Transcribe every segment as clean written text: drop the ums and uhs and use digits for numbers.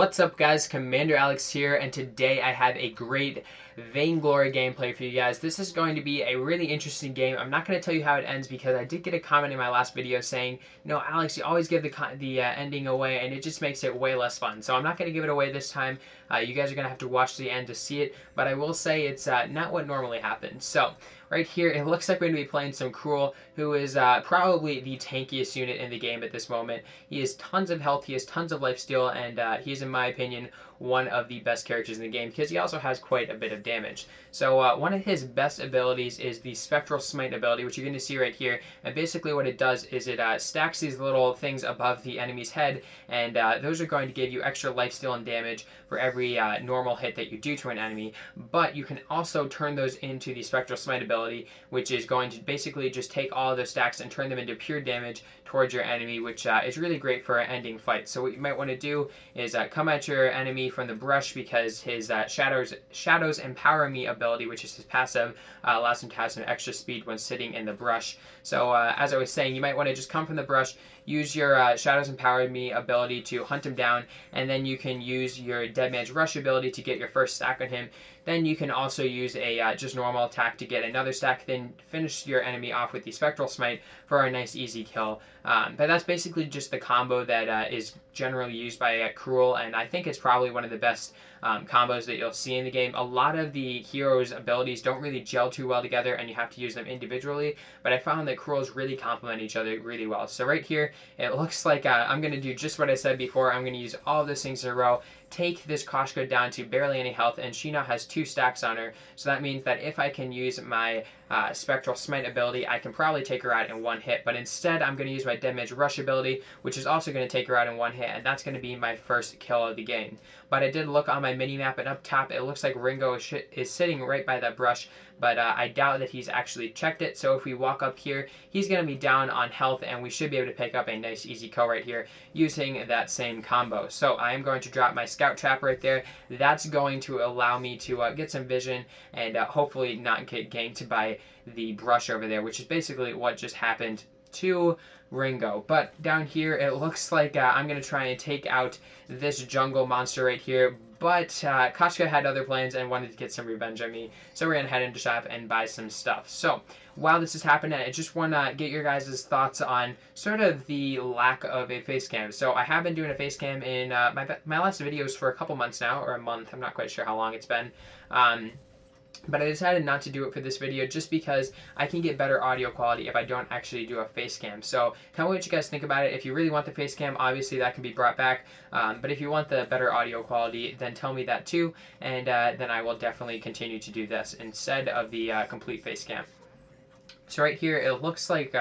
What's up guys, Commander Alex here, and today I have a great Vainglory gameplay for you guys. This is going to be a really interesting game. I'm not going to tell you how it ends because I did get a comment in my last video saying, you know, Alex, you always give the ending away and it just makes it way less fun. So I'm not going to give it away this time. You guys are going to have to watch the end to see it, but I will say it's not what normally happens. So right here, it looks like we're going to be playing some Krul, who is probably the tankiest unit in the game at this moment. He has tons of health, he has tons of lifesteal, and he's, in my opinion, one of the best characters in the game because he also has quite a bit of damage. So one of his best abilities is the Spectral Smite ability, which you're going to see right here. And basically what it does is it stacks these little things above the enemy's head, and those are going to give you extra lifesteal and damage for every normal hit that you do to an enemy. But you can also turn those into the Spectral Smite ability, which is going to basically just take all of those stacks and turn them into pure damage towards your enemy, which is really great for ending fights. So what you might want to do is come at your enemy from the brush, because his Shadows Empower Me ability, which is his passive, allows him to have some extra speed when sitting in the brush. So as I was saying, you might want to just come from the brush, use your Shadows Empower Me ability to hunt him down, and then you can use your Dead Man's Rush ability to get your first stack on him. Then you can also use a just normal attack to get another stack, then finish your enemy off with the Spectral Smite for a nice easy kill. But that's basically just the combo that is generally used by Krul, and I think it's probably one of the best combos that you'll see in the game. A lot of the heroes' abilities don't really gel too well together, and you have to use them individually, but I found that Krul's really complement each other really well. So right here, it looks like I'm going to do just what I said before. I'm going to use all of those things in a row, take this Koshka down to barely any health, and she now has 2 stacks on her, so that means that if I can use my Spectral Smite ability, I can probably take her out in one hit, but instead I'm going to use my Dead Man's Rush ability, which is also going to take her out in one hit, and that's going to be my first kill of the game. But I did look on my mini-map, and up top it looks like Ringo is sitting right by that brush, but I doubt that he's actually checked it. So if we walk up here, he's going to be down on health, and we should be able to pick up a nice easy kill right here using that same combo. So I am going to drop my Scout Trap right there. That's going to allow me to get some vision and hopefully not get ganked by the brush over there, which is basically what just happened to Ringo. But down here, it looks like I'm going to try and take out this jungle monster right here, but Koshka had other plans and wanted to get some revenge on me, so we're going to head into shop and buy some stuff. So while this is happening, I just want to get your guys' thoughts on sort of the lack of a face cam. So I have been doing a face cam in my last videos for a couple months now, or a month. I'm not quite sure how long it's been. But I decided not to do it for this video just because I can get better audio quality if I don't actually do a face cam. So tell me what you guys think about it. If you really want the face cam, obviously that can be brought back. But if you want the better audio quality, then tell me that too. And then I will definitely continue to do this instead of the complete face cam. So right here, it looks like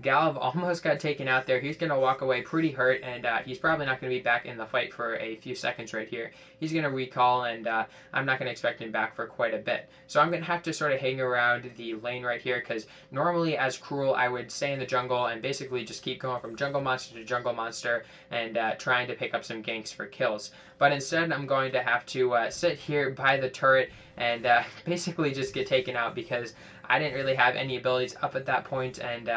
Galv almost got taken out there. He's going to walk away pretty hurt, and he's probably not going to be back in the fight for a few seconds right here. He's going to recall, and I'm not going to expect him back for quite a bit. So I'm going to have to sort of hang around the lane right here, because normally as Krul, I would stay in the jungle and basically just keep going from jungle monster to jungle monster and trying to pick up some ganks for kills. But instead, I'm going to have to sit here by the turret and basically just get taken out because I didn't really have any abilities up at that point, and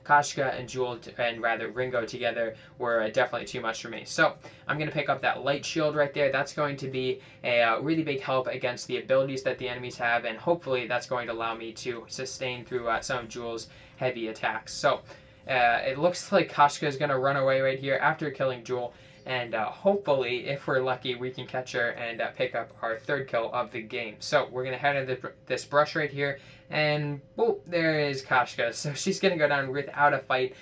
Koshka and Ringo together were definitely too much for me. So I'm going to pick up that light shield right there. That's going to be a really big help against the abilities that the enemies have, and hopefully that's going to allow me to sustain through some of Jules' heavy attacks. So it looks like Koshka is going to run away right here after killing Jewel, and hopefully, if we're lucky, we can catch her and pick up our 3rd kill of the game. So we're going to head into this brush right here, and boop, there is Koshka. So she's going to go down without a fight.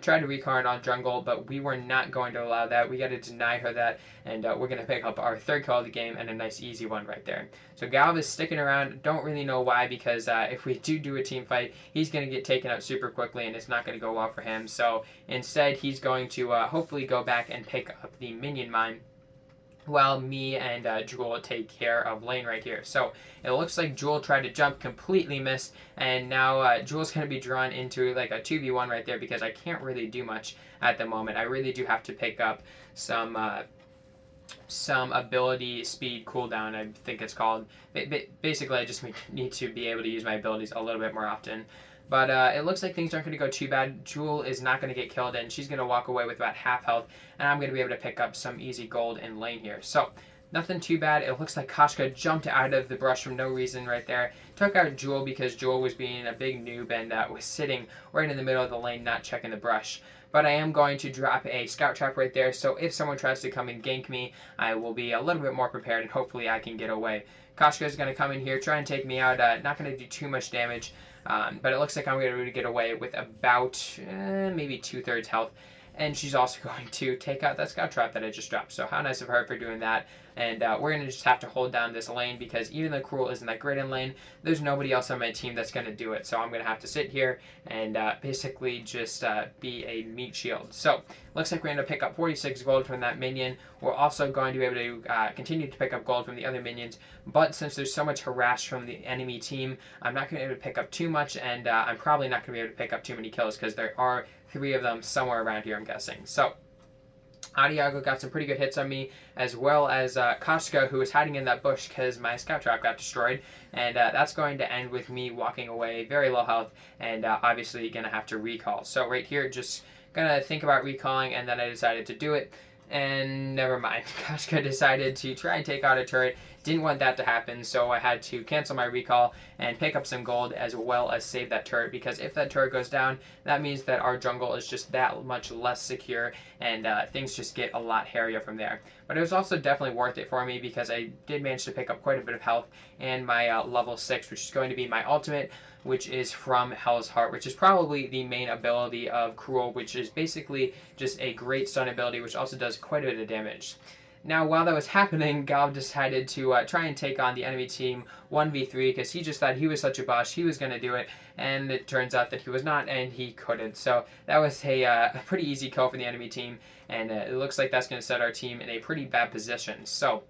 Tried to recon on jungle, but we were not going to allow that. We got to deny her that, and we're going to pick up our 3rd kill of the game, and a nice easy one right there. So Galv is sticking around. Don't really know why, because if we do a team fight, he's going to get taken out super quickly, and it's not going to go well for him. So instead, he's going to hopefully go back and pick up the minion mine, while me and Jewel take care of lane right here. So it looks like Jewel tried to jump, completely missed, and now Jewel's going to be drawn into like a 2v1 right there because I can't really do much at the moment. I really do have to pick up some some ability speed cooldown, I think it's called. Basically, I just need to be able to use my abilities a little bit more often. But it looks like things aren't going to go too bad. Jewel is not going to get killed, and she's going to walk away with about half health, and I'm going to be able to pick up some easy gold in lane here. So, nothing too bad. It looks like Koshka jumped out of the brush for no reason right there. Took out Jewel because Jewel was being a big noob and was sitting right in the middle of the lane, not checking the brush. But I am going to drop a scout trap right there, so if someone tries to come and gank me, I will be a little bit more prepared, and hopefully I can get away. Koshka is going to come in here, try and take me out. Not going to do too much damage, but it looks like I'm going to get away with about maybe 2/3 health. And she's also going to take out that scout trap that I just dropped. So how nice of her for doing that. And we're going to just have to hold down this lane because even though Krul isn't that great in lane, there's nobody else on my team that's going to do it. So I'm going to have to sit here and basically just be a meat shield. So looks like we're going to pick up 46 gold from that minion. We're also going to be able to continue to pick up gold from the other minions. But since there's so much harass from the enemy team, I'm not going to be able to pick up too much. And I'm probably not going to be able to pick up too many kills because there are 3 of them somewhere around here, I'm guessing. So Adiago got some pretty good hits on me, as well as Koshka, who was hiding in that bush because my scout trap got destroyed. And that's going to end with me walking away very low health and obviously going to have to recall. So right here, just going to think about recalling, and then I decided to do it. And never mind. Koshka decided to try and take out a turret. Didn't want that to happen, so I had to cancel my recall and pick up some gold as well as save that turret, because if that turret goes down, that means that our jungle is just that much less secure, and things just get a lot hairier from there. But it was also definitely worth it for me because I did manage to pick up quite a bit of health and my level 6, which is going to be my ultimate, which is from Hell's Heart, which is probably the main ability of Krul, which is basically just a great stun ability, which also does quite a bit of damage. Now, while that was happening, Galv decided to try and take on the enemy team 1v3 because he just thought he was such a boss, he was going to do it, and it turns out that he was not, and he couldn't. So that was a pretty easy kill for the enemy team, and it looks like that's going to set our team in a pretty bad position. So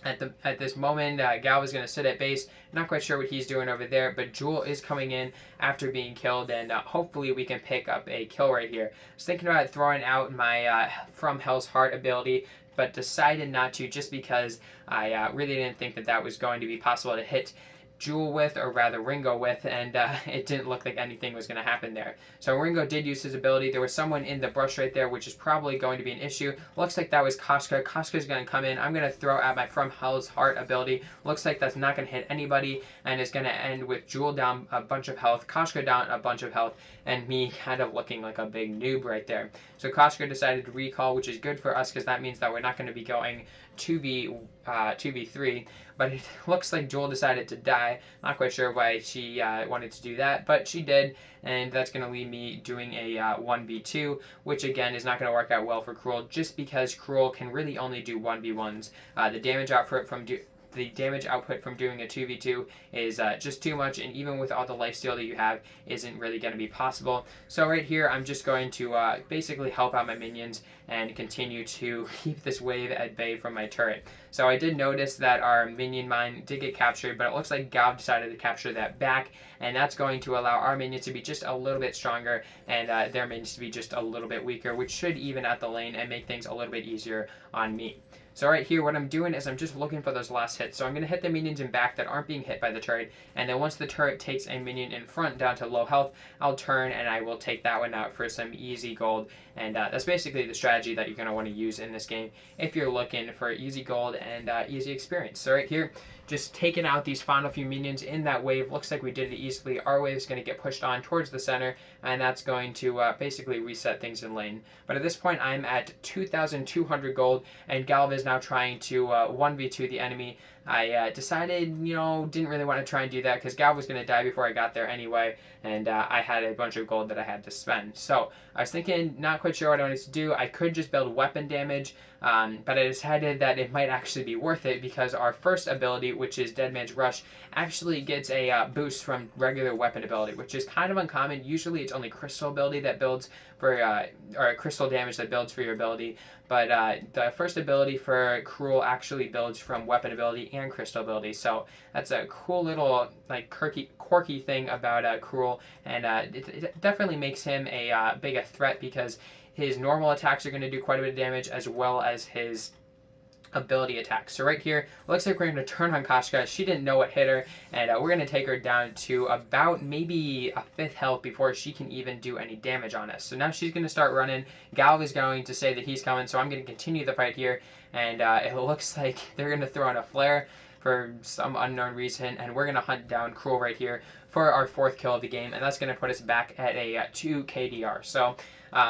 at this moment, Gal is going to sit at base. Not quite sure what he's doing over there, but Jewel is coming in after being killed, and hopefully we can pick up a kill right here. I was thinking about throwing out my From Hell's Heart ability, but decided not to just because I really didn't think that that was going to be possible to hit Jewel with, or rather Ringo with, and it didn't look like anything was going to happen there. So Ringo did use his ability. There was someone in the brush right there, which is probably going to be an issue. Looks like that was Koshka. Koshka's going to come in. I'm going to throw out my From Hell's Heart ability. Looks like that's not going to hit anybody, and it's going to end with Jewel down a bunch of health, Koshka down a bunch of health, and me kind of looking like a big noob right there. So Koshka decided to recall, which is good for us because that means that we're not going to be going 2v3, but it looks like Jewel decided to die. Not quite sure why she wanted to do that, but she did, and that's going to leave me doing a 1v2, which again is not going to work out well for Krul, just because Krul can really only do 1v1s. The damage output from doing a 2v2 is just too much, and even with all the lifesteal that you have, isn't really going to be possible. So right here, I'm just going to basically help out my minions and continue to keep this wave at bay from my turret. So I did notice that our minion mine did get captured, but it looks like Gav decided to capture that back, and that's going to allow our minions to be just a little bit stronger and their minions to be just a little bit weaker, which should even out the lane and make things a little bit easier on me. So right here, what I'm doing is I'm just looking for those last hits. So I'm going to hit the minions in back that aren't being hit by the turret, and then once the turret takes a minion in front down to low health, I'll turn and I will take that one out for some easy gold. And that's basically the strategy that you're going to want to use in this game if you're looking for easy gold and easy experience. So right here, just taking out these final few minions in that wave. Looks like we did it easily. Our wave is going to get pushed on towards the center, and that's going to basically reset things in lane. But at this point, I'm at 2,200 gold, and Galv is now trying to 1v2 the enemy. I decided, didn't really want to try and do that because Galv was going to die before I got there anyway, and I had a bunch of gold that I had to spend. So I was thinking, not quite sure what I wanted to do. I could just build weapon damage, but I decided that it might actually be worth it because our first ability, which is Dead Man's Rush, actually gets a boost from regular weapon ability, which is kind of uncommon. Usually it's only crystal ability that builds for, or crystal damage that builds for your ability. But the first ability for Krul actually builds from weapon ability and crystal ability. So that's a cool little quirky thing about Krul, and it definitely makes him a big threat because his normal attacks are going to do quite a bit of damage, as well as his ability attack. So right here, looks like we're going to turn on Kashka. She didn't know what hit her, and we're going to take her down to about maybe a 5th health before she can even do any damage on us. So now she's going to start running. Galv is going to say that he's coming, so I'm going to continue the fight here, and it looks like they're going to throw in a flare for some unknown reason, and we're going to hunt down Krul right here for our 4th kill of the game, and that's going to put us back at a 2 KDR. So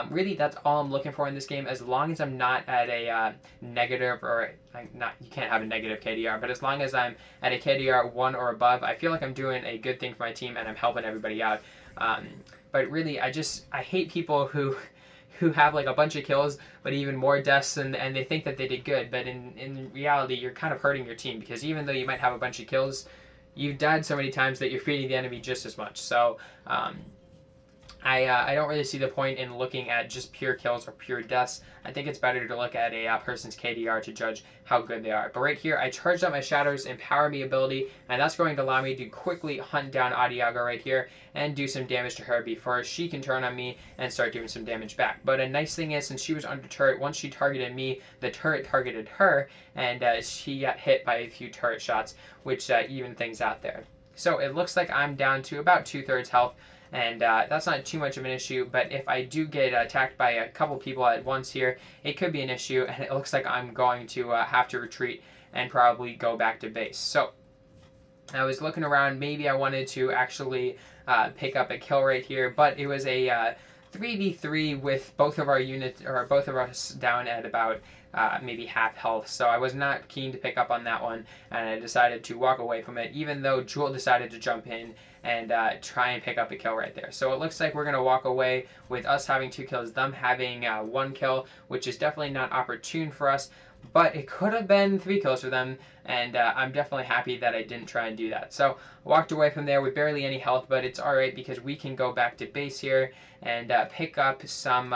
really, that's all I'm looking for in this game. As long as I'm not at a negative, or not, you can't have a negative KDR, but as long as I'm at a KDR 1 or above, I feel like I'm doing a good thing for my team and I'm helping everybody out. But really, I hate people who have like a bunch of kills but even more deaths, and they think that they did good, but in reality you're kind of hurting your team, because even though you might have a bunch of kills, you've died so many times that you're feeding the enemy just as much. So I don't really see the point in looking at just pure kills or pure deaths. I think it's better to look at a person's KDR to judge how good they are. But right here, I charged up my Shadow's Empower Me ability, and that's going to allow me to quickly hunt down Adiago right here and do some damage to her before she can turn on me and start doing some damage back. But a nice thing is, since she was under turret, once she targeted me, the turret targeted her, and she got hit by a few turret shots, which evened things out there. So it looks like I'm down to about 2/3 health, and that's not too much of an issue, but if I do get attacked by a couple people at once here, it could be an issue, and it looks like I'm going to have to retreat and probably go back to base. So I was looking around, maybe I wanted to actually pick up a kill right here, but it was a 3v3 with both of our units, or both of us down at about maybe half health, so I was not keen to pick up on that one, and I decided to walk away from it, even though Jewel decided to jump in and try and pick up a kill right there. So it looks like we're going to walk away with us having 2 kills, them having 1 kill, which is definitely not opportune for us, but it could have been 3 kills for them, and I'm definitely happy that I didn't try and do that. So I walked away from there with barely any health, but it's alright because we can go back to base here and pick up some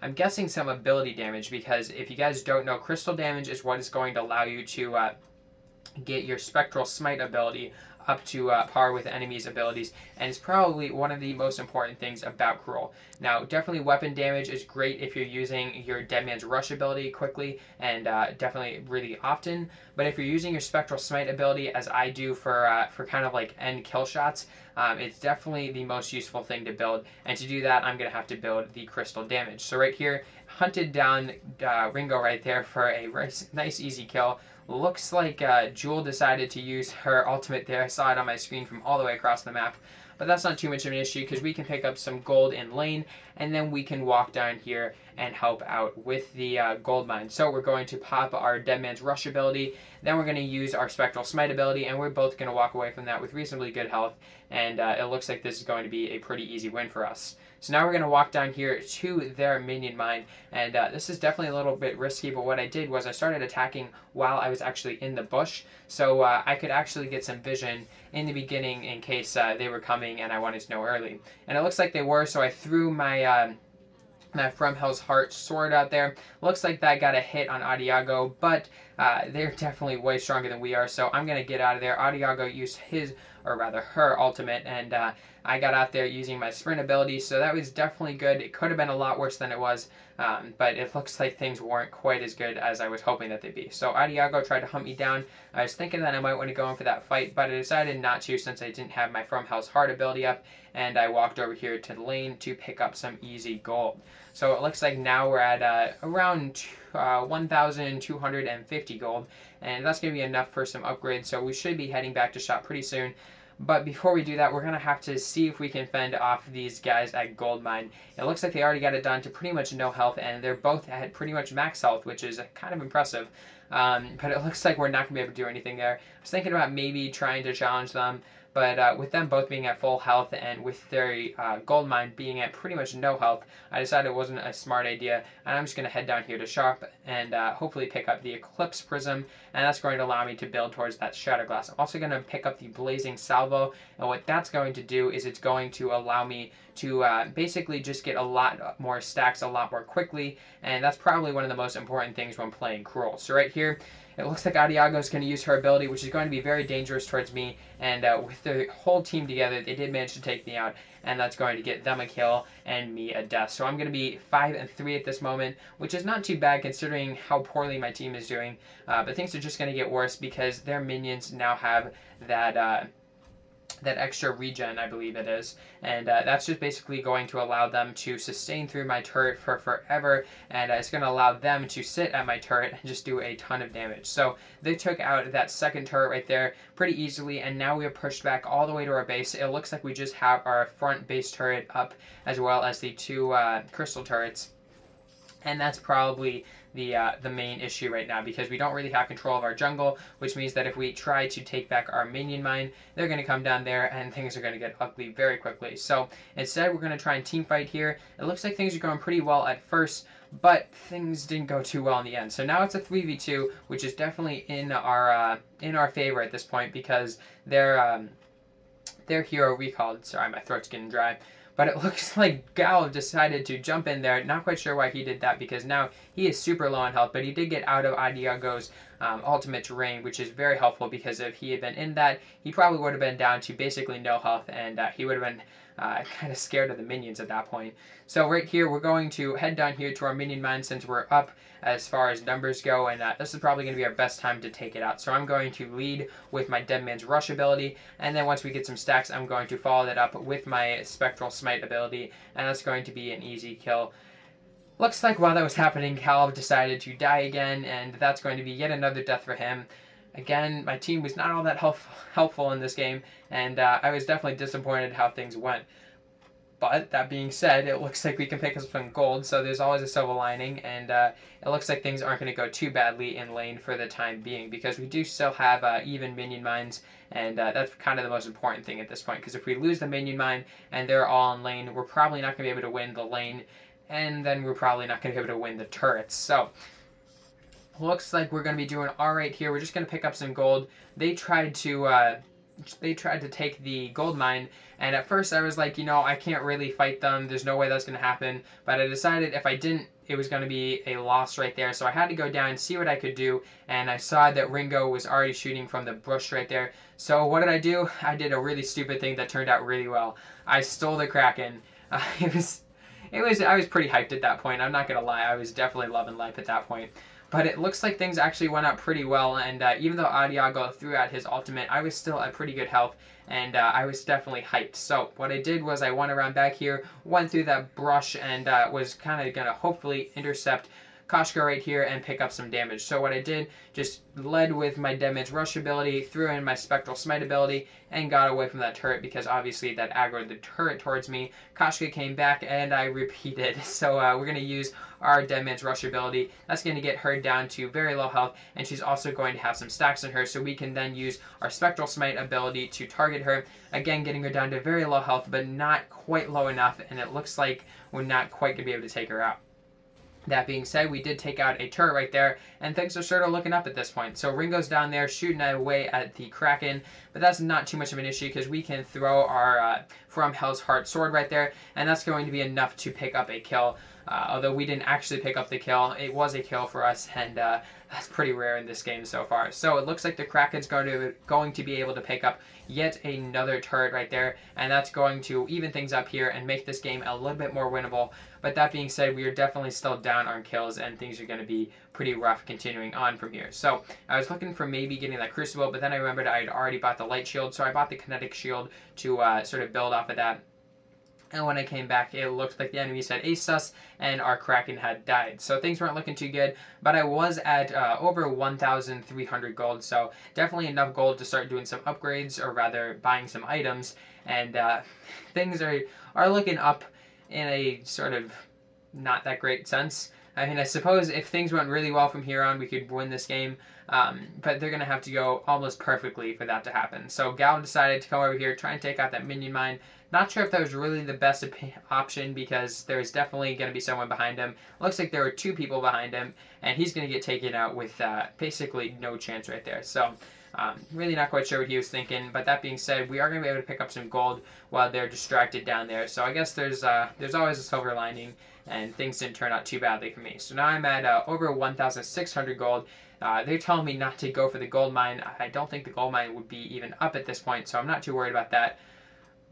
I'm guessing some ability damage, because if you guys don't know, crystal damage is what is going to allow you to get your Spectral Smite ability up to par with enemies' abilities, and it's probably one of the most important things about Krul. Now, definitely weapon damage is great if you're using your Dead Man's Rush ability quickly, and definitely really often, but if you're using your Spectral Smite ability, as I do for kind of like end kill shots, it's definitely the most useful thing to build, and to do that, I'm going to have to build the crystal damage. So right here, hunted down Ringo right there for a nice easy kill. Looks like Jewel decided to use her ultimate there. I saw it on my screen from all the way across the map. But that's not too much of an issue, because we can pick up some gold in lane, and then we can walk down here and help out with the gold mine. So we're going to pop our Dead Man's Rush ability, then we're going to use our Spectral Smite ability, and we're both going to walk away from that with reasonably good health, and it looks like this is going to be a pretty easy win for us. So now we're going to walk down here to their minion mine, and this is definitely a little bit risky, but what I did was I started attacking while I was actually in the bush, so I could actually get some vision in the beginning in case they were coming and I wanted to know early. And it looks like they were, so I threw my From Hell's Heart sword out there. Looks like that got a hit on Adiago, but they're definitely way stronger than we are, so I'm going to get out of there. Adiago used his, or rather her, ultimate, and I got out there using my sprint ability, so that was definitely good. It could have been a lot worse than it was, but it looks like things weren't quite as good as I was hoping that they'd be. So Adiago tried to hunt me down. I was thinking that I might want to go in for that fight, but I decided not to, since I didn't have my From Hell's Heart ability up, and I walked over here to the lane to pick up some easy gold. So it looks like now we're at around 1,250 gold, and that's going to be enough for some upgrades, so we should be heading back to shop pretty soon. But before we do that, we're going to have to see if we can fend off these guys at Gold Mine. It looks like they already got it done to pretty much no health, and they're both at pretty much max health, which is kind of impressive. But it looks like we're not going to be able to do anything there. I was thinking about maybe trying to challenge them, but with them both being at full health and with their gold mine being at pretty much no health, I decided it wasn't a smart idea, and I'm just going to head down here to shop and hopefully pick up the Eclipse Prism, and that's going to allow me to build towards that Shatter Glass. I'm also going to pick up the Blazing Salvo, and what that's going to do is it's going to allow me to basically just get a lot more stacks a lot more quickly, and that's probably one of the most important things when playing Krul. So right here, here. It looks like Adiago is going to use her ability, which is going to be very dangerous towards me. And with the whole team together, they did manage to take me out. And that's going to get them a kill and me a death. So I'm going to be 5-3 at this moment, which is not too bad considering how poorly my team is doing. But things are just going to get worse because their minions now have that extra regen, I believe it is, and that's just basically going to allow them to sustain through my turret for forever, and it's going to allow them to sit at my turret and just do a ton of damage. So they took out that second turret right there pretty easily, and now we are pushed back all the way to our base. It looks like we just have our front base turret up as well as the two crystal turrets. And that's probably the main issue right now, because we don't really have control of our jungle, which means that if we try to take back our minion mine, they're going to come down there and things are going to get ugly very quickly. So instead, we're going to try and team fight here. It looks like things are going pretty well at first, but things didn't go too well in the end. So now it's a 3v2, which is definitely in our favor at this point, because their hero recalled. Sorry, my throat's getting dry. But it looks like Gal decided to jump in there. Not quite sure why he did that, because now he is super low on health, but he did get out of Adiago's ultimate terrain, which is very helpful, because if he had been in that, he probably would have been down to basically no health, and he would have been kind of scared of the minions at that point. So right here, we're going to head down here to our minion mine since we're up as far as numbers go, and this is probably going to be our best time to take it out. So I'm going to lead with my Dead Man's Rush ability, and then once we get some stacks, I'm going to follow that up with my Spectral Smite ability, and that's going to be an easy kill. Looks like while that was happening, Cal decided to die again, and that's going to be yet another death for him. Again, my team was not all that helpful in this game, and I was definitely disappointed how things went. But that being said, it looks like we can pick up some gold, so there's always a silver lining, and it looks like things aren't going to go too badly in lane for the time being, because we do still have even minion mines, and that's kind of the most important thing at this point, because if we lose the minion mine and they're all in lane, we're probably not going to be able to win the lane, and then we're probably not going to be able to win the turrets. So looks like we're going to be doing all right here. We're just going to pick up some gold. They tried to take the gold mine, and at first I was like, you know, I can't really fight them. There's no way that's going to happen. But I decided if I didn't, it was going to be a loss right there. So I had to go down and see what I could do, and I saw that Ringo was already shooting from the bush right there. So what did I do? I did a really stupid thing that turned out really well. I stole the Kraken. I was pretty hyped at that point. I'm not going to lie. I was definitely loving life at that point. But it looks like things actually went out pretty well, and even though Adiago threw out his ultimate, I was still at pretty good health, and I was definitely hyped. So what I did was I went around back here, went through that brush, and was kind of going to hopefully intercept Koshka right here and pick up some damage. So what I did, just led with my Dead Man's Rush ability, threw in my Spectral Smite ability, and got away from that turret, because obviously that aggroed the turret towards me. Koshka came back, and I repeated. So we're going to use our Dead Man's Rush ability. That's going to get her down to very low health, and she's also going to have some stacks on her, so we can then use our Spectral Smite ability to target her, again getting her down to very low health, but not quite low enough, and it looks like we're not quite going to be able to take her out. That being said, we did take out a turret right there, and things are sort of looking up at this point. So Ringo's down there shooting away at the Kraken, but that's not too much of an issue, because we can throw our From Hell's Heart sword right there, and that's going to be enough to pick up a kill. Although we didn't actually pick up the kill, it was a kill for us, and that's pretty rare in this game so far. So it looks like the Kraken's going to be able to pick up yet another turret right there, and that's going to even things up here and make this game a little bit more winnable. But that being said, we are definitely still down on kills, and things are going to be pretty rough continuing on from here. So I was looking for maybe getting that Crucible, but then I remembered I had already bought the Light Shield, so I bought the Kinetic Shield to sort of build off of that. And when I came back, it looked like the enemies had aced us, and our Kraken had died. So things weren't looking too good, but I was at over 1,300 gold, so definitely enough gold to start doing some upgrades, or rather buying some items, and things are looking up in a sort of not that great sense. I mean, I suppose if things went really well from here on, we could win this game, but they're going to have to go almost perfectly for that to happen. So Gal decided to come over here, try and take out that minion mine. Not sure if that was really the best option, because there's definitely going to be someone behind him. Looks like there were two people behind him, and he's going to get taken out with basically no chance right there. So Really not quite sure what he was thinking, but that being said, we are going to be able to pick up some gold while they're distracted down there. So I guess there's always a silver lining, and things didn't turn out too badly for me. So now I'm at over 1,600 gold. They're telling me not to go for the gold mine. I don't think the gold mine would be even up at this point, so I'm not too worried about that.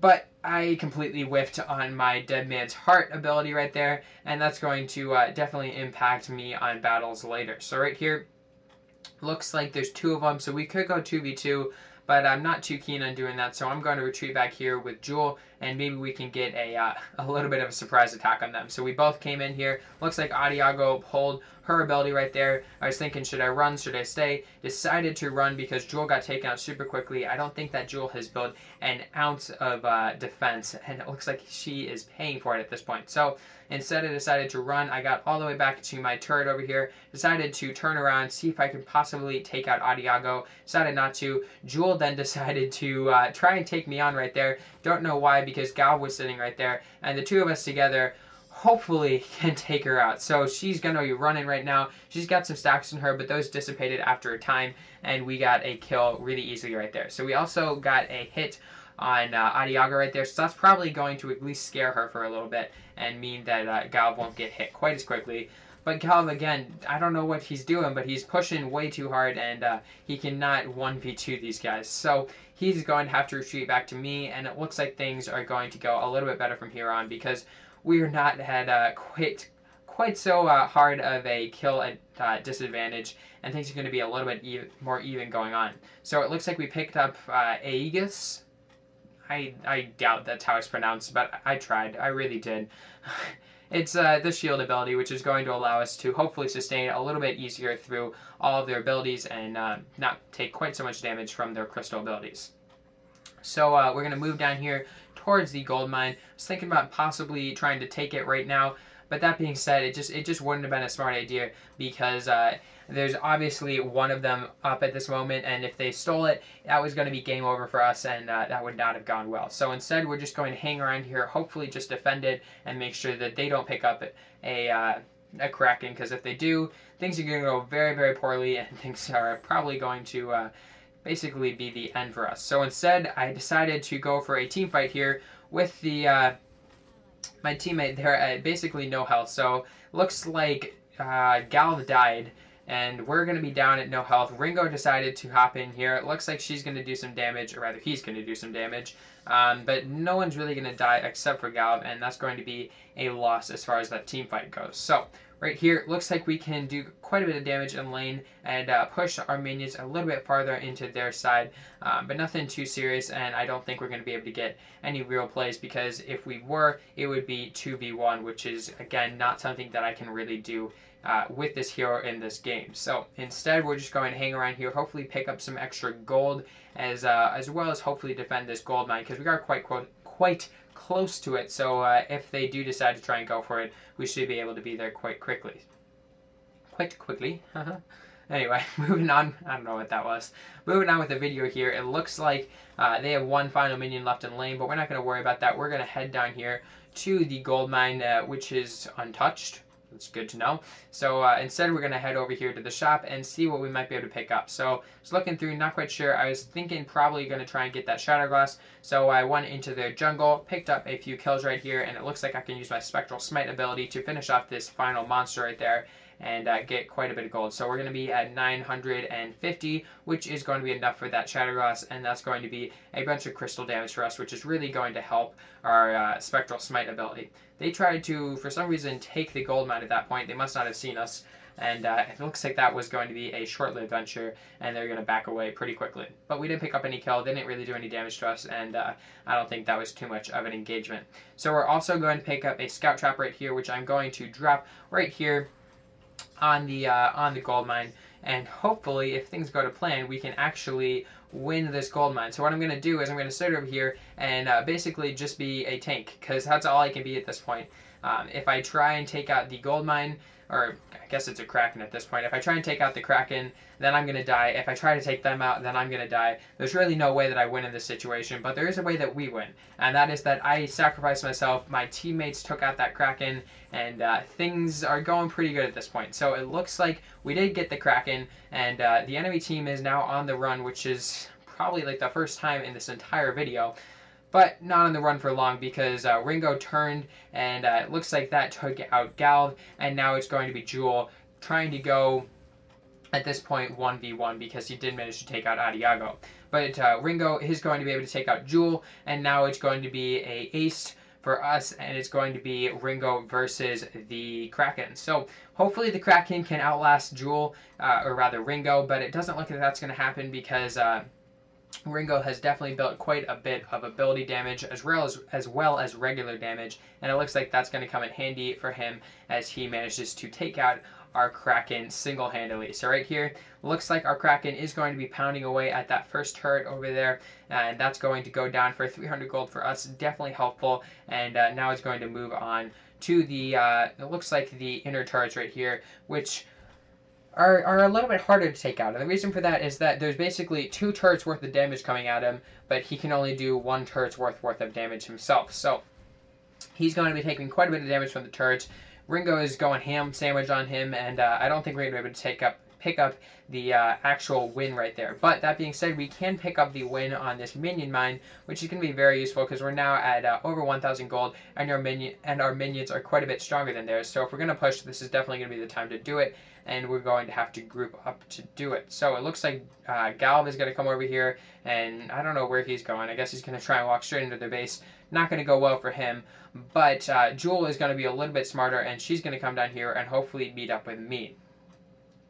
But I completely whiffed on my Dead Man's Heart ability right there, and that's going to definitely impact me on battles later. So right here, looks like there's two of them, so we could go 2v2, but I'm not too keen on doing that, so I'm going to retreat back here with Jewel, and maybe we can get a little bit of a surprise attack on them. So we both came in here. Looks like Adiago pulled her ability right there. I was thinking, should I run? Should I stay? Decided to run because Jewel got taken out super quickly. I don't think that Jewel has built an ounce of defense, and it looks like she is paying for it at this point. So instead, I decided to run. I got all the way back to my turret over here. Decided to turn around, see if I could possibly take out Adiago. Decided not to. Jewel then decided to try and take me on right there. Don't know why, because Gal was sitting right there, and the two of us together hopefully can take her out. So she's going to be running right now. She's got some stacks in her, but those dissipated after a time, and we got a kill really easily right there. So we also got a hit on Adiago right there, so that's probably going to at least scare her for a little bit and mean that Galv won't get hit quite as quickly. But Galv, again, I don't know what he's doing, but he's pushing way too hard, and he cannot 1v2 these guys. So he's going to have to retreat back to me, and it looks like things are going to go a little bit better from here on, because we are not at quite so hard of a kill at disadvantage, and things are going to be a little bit more even going on. So it looks like we picked up Aegis. I doubt that's how it's pronounced, but I tried. I really did. It's the shield ability, which is going to allow us to hopefully sustain a little bit easier through all of their abilities and not take quite so much damage from their crystal abilities. So we're going to move down here towards the gold mine. I was thinking about possibly trying to take it right now, but that being said, it just wouldn't have been a smart idea, because there's obviously one of them up at this moment, and if they stole it, that was going to be game over for us, and that would not have gone well. So instead, we're just going to hang around here, hopefully just defend it, and make sure that they don't pick up a Kraken, because if they do, things are going to go very, very poorly, and things are probably going to basically be the end for us. So instead, I decided to go for a team fight here with the my teammate there at basically no health. So looks like Galv died, and we're going to be down at no health. Ringo decided to hop in here. It looks like she's going to do some damage, or rather he's going to do some damage. But no one's really going to die except for Galv, and that's going to be a loss as far as that team fight goes. So right here, it looks like we can do quite a bit of damage in lane and push our minions a little bit farther into their side, but nothing too serious, and I don't think we're going to be able to get any real plays, because if we were, it would be 2v1, which is, again, not something that I can really do with this hero in this game. So instead, we're just going to hang around here, hopefully pick up some extra gold, as well as hopefully defend this gold mine, because we are quite close to it. So if they do decide to try and go for it, we should be able to be there quite quickly. Anyway, moving on. I don't know what that was. Moving on with the video here. It looks like they have one final minion left in lane, but we're not going to worry about that. We're going to head down here to the gold mine, which is untouched. That's good to know. So instead, we're going to head over here to the shop and see what we might be able to pick up. So I was looking through, not quite sure. I was thinking probably going to try and get that Shadow Glass. So I went into their jungle, picked up a few kills right here, and it looks like I can use my Spectral Smite ability to finish off this final monster right there and get quite a bit of gold. So we're going to be at 950, which is going to be enough for that Shadow Glass, and that's going to be a bunch of crystal damage for us, which is really going to help our Spectral Smite ability. They tried to, for some reason, take the gold mine at that point. They must not have seen us, and it looks like that was going to be a short-lived venture, and they're going to back away pretty quickly. But we didn't pick up any kill. They didn't really do any damage to us, and I don't think that was too much of an engagement. So we're also going to pick up a Scout Trap right here, which I'm going to drop right here on the gold mine, and hopefully, if things go to plan, we can actually win this gold mine. So what I'm going to do is I'm going to sit over here and basically just be a tank, because that's all I can be at this point. If I try and take out the gold mine, or I guess it's a Kraken at this point, if I try and take out the Kraken, then I'm going to die. If I try to take them out, then I'm going to die. There's really no way that I win in this situation, but there is a way that we win, and that is that I sacrificed myself, my teammates took out that Kraken, and things are going pretty good at this point. So it looks like we did get the Kraken, and the enemy team is now on the run, which is probably like the first time in this entire video. But not on the run for long, because Ringo turned, and it looks like that took out Galv, and now it's going to be Jewel trying to go, at this point, 1v1, because he did manage to take out Adiago. But Ringo is going to be able to take out Jewel, and now it's going to be a ace for us, and it's going to be Ringo versus the Kraken. So hopefully the Kraken can outlast Jewel, or rather Ringo, but it doesn't look like that's going to happen, because Ringo has definitely built quite a bit of ability damage as well as regular damage, and it looks like that's going to come in handy for him as he manages to take out our Kraken single-handedly. So right here, looks like our Kraken is going to be pounding away at that first turret over there, and that's going to go down for 300 gold for us. Definitely helpful, and now it's going to move on to the, it looks like the inner turrets right here, which are a little bit harder to take out. And the reason for that is that there's basically 2 turrets worth of damage coming at him, but he can only do 1 turret's worth of damage himself. So he's going to be taking quite a bit of damage from the turrets. Ringo is going ham sandwich on him, and I don't think we're going to be able to pick up the actual win right there. But that being said, we can pick up the win on this minion mine, which is going to be very useful, because we're now at over 1,000 gold, and our minions are quite a bit stronger than theirs. So if we're going to push, this is definitely going to be the time to do it, and we're going to have to group up to do it. So it looks like Galv is going to come over here, and I don't know where he's going. I guess he's going to try and walk straight into their base. Not going to go well for him, but Jewel is going to be a little bit smarter, and she's going to come down here and hopefully meet up with me.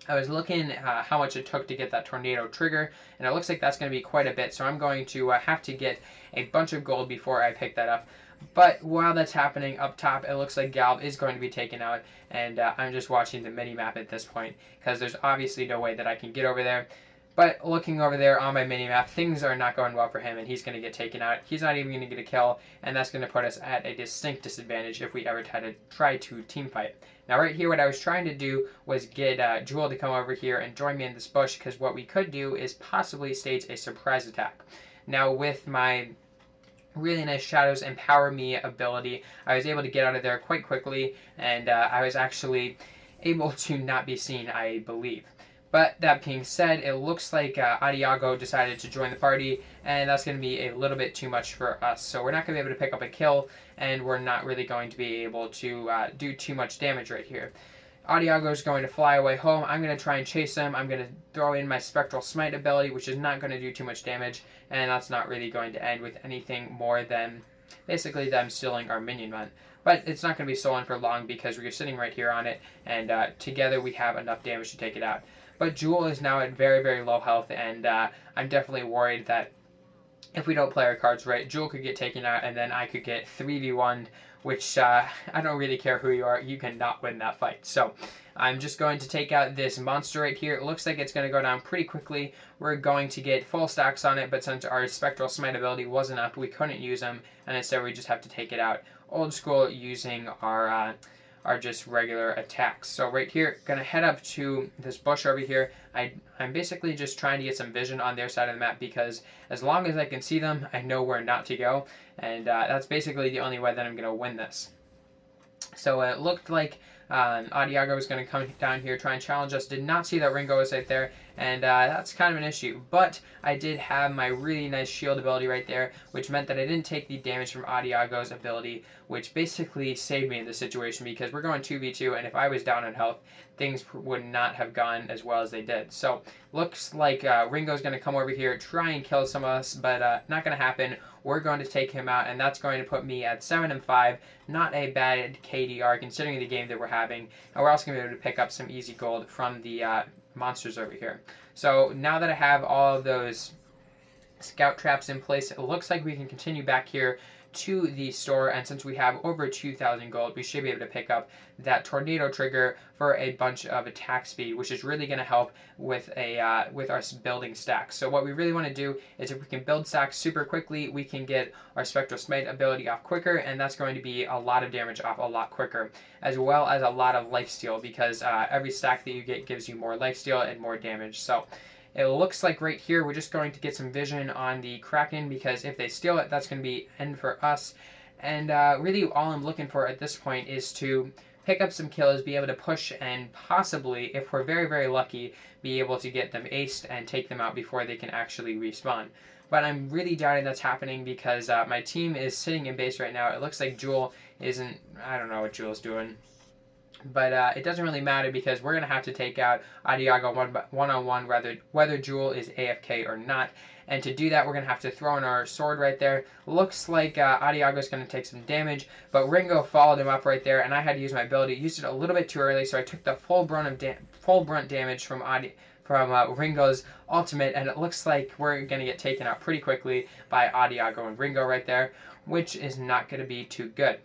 I was looking how much it took to get that tornado trigger, and it looks like that's going to be quite a bit, so I'm going to have to get a bunch of gold before I pick that up. But while that's happening up top, it looks like Galv is going to be taken out, and I'm just watching the mini-map at this point, because there's obviously no way that I can get over there. But looking over there on my mini-map, things are not going well for him, and he's going to get taken out. He's not even going to get a kill, and that's going to put us at a distinct disadvantage if we ever try to team fight. Now right here, what I was trying to do was get Jewel to come over here and join me in this bush, because what we could do is possibly stage a surprise attack. Now with my really nice Shadows Empower Me ability, I was able to get out of there quite quickly, and I was actually able to not be seen, I believe. But that being said, it looks like Adiago decided to join the party, and that's going to be a little bit too much for us. So we're not going to be able to pick up a kill, and we're not really going to be able to do too much damage right here. Adiago is going to fly away home. I'm going to try and chase him. I'm going to throw in my Spectral Smite ability, which is not going to do too much damage, and that's not really going to end with anything more than basically them stealing our minion mine. But it's not going to be stolen for long, because we're sitting right here on it, and together we have enough damage to take it out. But Jewel is now at very, very low health, and I'm definitely worried that if we don't play our cards right, Jewel could get taken out, and then I could get 3v1'd, which I don't really care who you are, you cannot win that fight. So I'm just going to take out this monster right here. It looks like it's going to go down pretty quickly. We're going to get full stacks on it, but since our Spectral Smite ability wasn't up, we couldn't use them, and instead we just have to take it out old school using our just regular attacks. So right here, gonna head up to this bush over here. I'm basically just trying to get some vision on their side of the map, because as long as I can see them, I know where not to go, and that's basically the only way that I'm gonna win this. So it looked like Adiago was going to come down here, try and challenge us. Did not see that Ringo was right there, and that's kind of an issue. But I did have my really nice shield ability right there, which meant that I didn't take the damage from Adiago's ability, which basically saved me in this situation, because we're going 2v2, and if I was down on health, things would not have gone as well as they did. So looks like Ringo's going to come over here, try and kill some of us, but not going to happen. We're going to take him out, and that's going to put me at 7-5. Not a bad KDR considering the game that we're having. And we're also going to be able to pick up some easy gold from the monsters over here. So now that I have all of those scout traps in place. It looks like we can continue back here to the store, and since we have over 2,000 gold, we should be able to pick up that tornado trigger for a bunch of attack speed, which is really going to help with with our building stacks. So what we really want to do is, if we can build stacks super quickly, we can get our Spectral Smite ability off quicker, and that's going to be a lot of damage off a lot quicker, as well as a lot of lifesteal, because every stack that you get gives you more lifesteal and more damage. So it looks like right here we're just going to get some vision on the Kraken, because if they steal it, that's going to be end for us. And really all I'm looking for at this point is to pick up some kills, be able to push, and possibly, if we're very, very lucky, be able to get them aced and take them out before they can actually respawn. But I'm really doubting that's happening, because my team is sitting in base right now. It looks like Jewel isn't, I don't know what Jewel's doing. But it doesn't really matter, because we're going to have to take out Adiago one-on-one, whether Jewel is AFK or not. And to do that, we're going to have to throw in our sword right there. Looks like Adiago is going to take some damage, but Ringo followed him up right there, and I had to use my ability. Used it a little bit too early, so I took the full brunt damage from Ringo's ultimate, and it looks like we're going to get taken out pretty quickly by Adiago and Ringo right there, which is not going to be too good.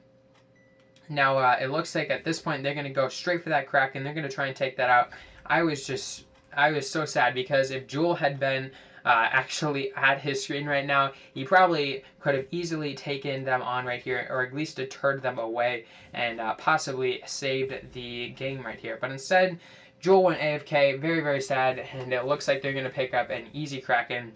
Now, it looks like at this point they're going to go straight for that Kraken. They're going to try and take that out. I was so sad, because if Jewel had been actually at his screen right now, he probably could have easily taken them on right here, or at least deterred them away, and possibly saved the game right here. But instead, Jewel went AFK. Very, very sad, and it looks like they're going to pick up an easy Kraken,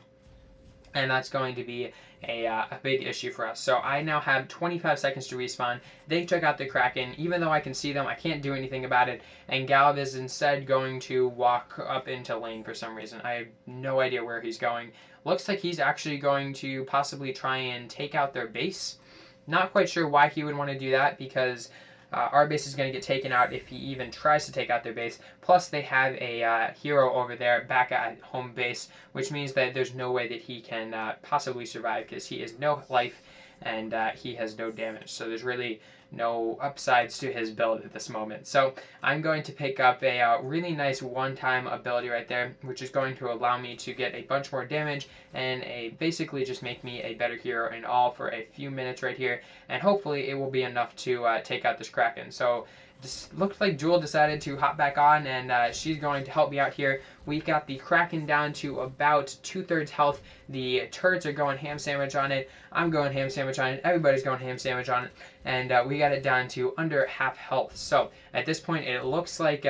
and that's going to be a big issue for us. So I now have 25 seconds to respawn. They took out the Kraken. Even though I can see them, I can't do anything about it. And Galb is instead going to walk up into lane for some reason. I have no idea where he's going. Looks like he's actually going to possibly try and take out their base. Not quite sure why he would want to do that, because our base is going to get taken out if he even tries to take out their base. Plus, they have a hero over there back at home base, which means that there's no way that he can possibly survive, because he is no life and he has no damage. So there's really no upsides to his build at this moment. So I'm going to pick up a really nice one-time ability right there, which is going to allow me to get a bunch more damage and basically just make me a better hero in all for a few minutes right here. And hopefully it will be enough to take out this Kraken. So this looks like Jewel decided to hop back on, and she's going to help me out here. We got the Kraken down to about 2/3 health. The turrets are going ham sandwich on it. I'm going ham sandwich on it. Everybody's going ham sandwich on it. And we got it down to under half health. So at this point, it looks like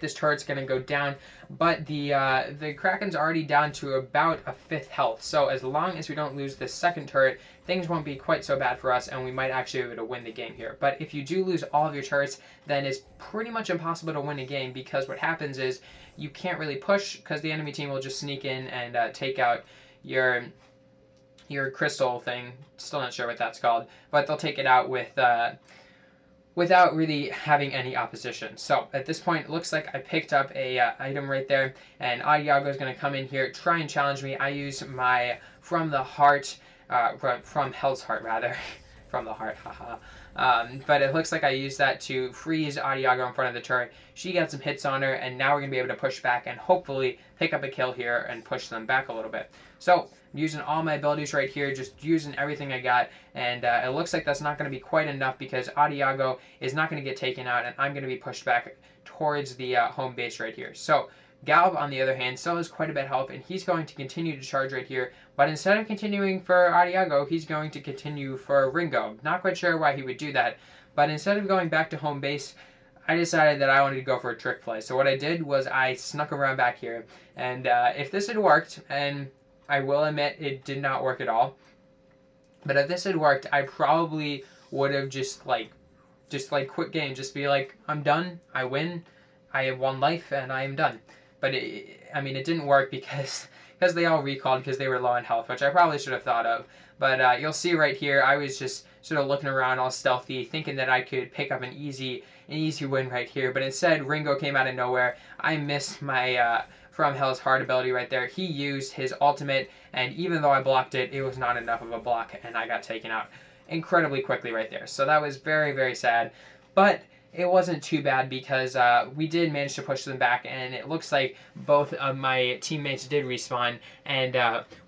this turret's going to go down, but the Kraken's already down to about a 5th health. So as long as we don't lose this second turret, things won't be quite so bad for us, and we might actually be able to win the game here. But if you do lose all of your turrets, then it's pretty much impossible to win a game, because what happens is you can't really push, because the enemy team will just sneak in and take out your crystal thing. Still not sure what that's called, but they'll take it out with without really having any opposition. So at this point, it looks like I picked up a item right there, and Adiago is going to come in here, try and challenge me. I use my from Hell's Heart rather, from the heart, haha. But it looks like I used that to freeze Adiago in front of the turret. She got some hits on her, and now we're going to be able to push back and hopefully pick up a kill here and push them back a little bit. So I'm using all my abilities right here, just using everything I got, and it looks like that's not going to be quite enough, because Adiago is not going to get taken out, and I'm going to be pushed back towards the home base right here. So Galb, on the other hand, still has quite a bit of health, and he's going to continue to charge right here. But instead of continuing for Adiago, he's going to continue for Ringo. Not quite sure why he would do that, but instead of going back to home base, I decided that I wanted to go for a trick play. So what I did was I snuck around back here, and if this had worked, and I will admit it did not work at all, but if this had worked, I probably would have just quit game, just be like, I'm done, I win, I have 1 life, and I am done. But it didn't work, because they all recalled because they were low on health, which I probably should have thought of. But you'll see right here, I was just sort of looking around all stealthy, thinking that I could pick up an easy win right here. But instead, Ringo came out of nowhere. I missed my From Hell's Heart ability right there. He used his ultimate, and even though I blocked it, it was not enough of a block, and I got taken out incredibly quickly right there. So that was very, very sad. But it wasn't too bad because we did manage to push them back, and it looks like both of my teammates did respawn, and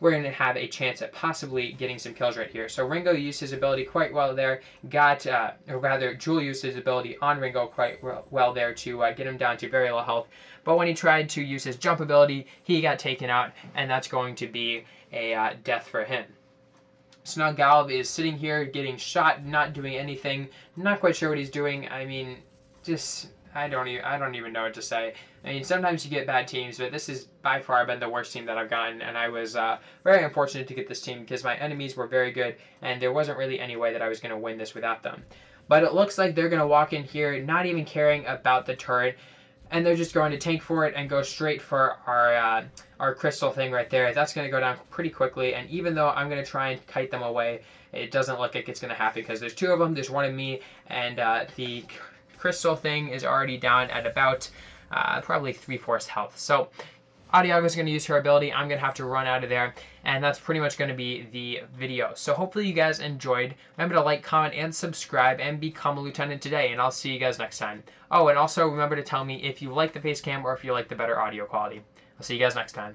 we're going to have a chance at possibly getting some kills right here. So Ringo used his ability quite well there, or rather Jewel used his ability on Ringo quite well there to get him down to very low health. But when he tried to use his jump ability, he got taken out, and that's going to be a death for him. So now Galv is sitting here getting shot, not doing anything. Not quite sure what he's doing. I mean, just I don't even know what to say. I mean, sometimes you get bad teams, but this has by far been the worst team that I've gotten, and I was very unfortunate to get this team because my enemies were very good, and there wasn't really any way that I was going to win this without them. But it looks like they're going to walk in here, not even caring about the turret, and they're just going to tank for it and go straight for our crystal thing right there. That's going to go down pretty quickly, and even though I'm going to try and kite them away, it doesn't look like it's going to happen because there's two of them, there's one of me, and the crystal thing is already down at about probably 3/4 health. So Adiago's going to use her ability. I'm going to have to run out of there, and that's pretty much going to be the video. So hopefully you guys enjoyed. Remember to like, comment, and subscribe, and become a lieutenant today, and I'll see you guys next time. Oh, and also remember to tell me if you like the face cam or if you like the better audio quality. I'll see you guys next time.